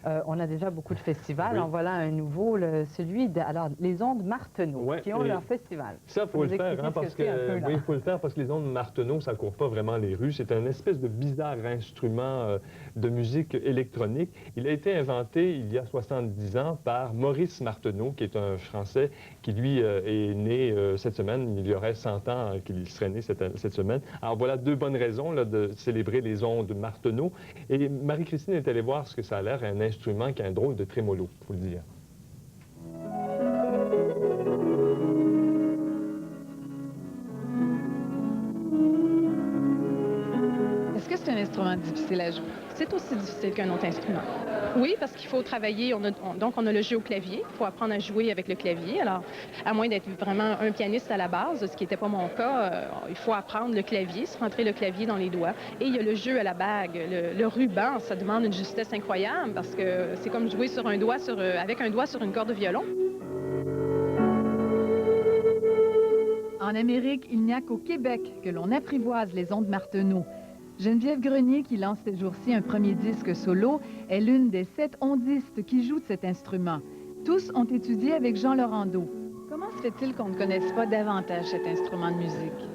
On a déjà beaucoup de festivals. Oui. En voilà un nouveau, alors, les Ondes Marteneau, Ouais, qui ont et leur festival. ça, il faut le Vous faire, expliquer hein, ce parce c'est un peu, que, là. oui, il faut le faire parce que les ondes Marteneau, ça court pas vraiment les rues. C'est un espèce de bizarre instrument de musique électronique. Il a été inventé il y a 70 ans par Maurice Marteneau, qui est un Français qui, lui, est né cette semaine. Il y aurait 100 ans qu'il serait né cette semaine. Alors voilà deux bonnes raisons là, de célébrer les ondes Marteneau. Et Marie-Christine est allée voir ce que ça a l'air, un instrument qui a un drôle de trémolo, il faut le dire. Est-ce que c'est un instrument difficile à jouer? C'est aussi difficile qu'un autre instrument. Oui, parce qu'il faut travailler. Donc, on a le jeu au clavier. Il faut apprendre à jouer avec le clavier. Alors, à moins d'être vraiment un pianiste à la base, ce qui n'était pas mon cas, il faut apprendre le clavier, se rentrer le clavier dans les doigts. Et il y a le jeu à la bague. Le ruban, ça demande une justesse incroyable parce que c'est comme jouer sur un doigt avec un doigt sur une corde de violon. En Amérique, il n'y a qu'au Québec que l'on apprivoise les ondes Marteneau. Geneviève Grenier, qui lance ces jours-ci un premier disque solo, est l'une des 7 ondistes qui jouent de cet instrument. Tous ont étudié avec Jean Laurando. Comment se fait-il qu'on ne connaisse pas davantage cet instrument de musique?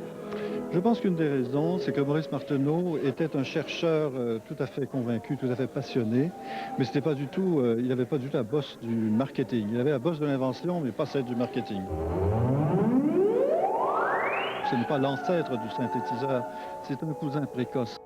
Je pense qu'une des raisons, c'est que Maurice Marteneau était un chercheur tout à fait convaincu, tout à fait passionné, mais c'était pas du tout, il n'avait pas du tout la bosse du marketing. Il avait la bosse de l'invention, mais pas celle du marketing. Ce n'est pas l'ancêtre du synthétiseur, c'est un cousin précoce.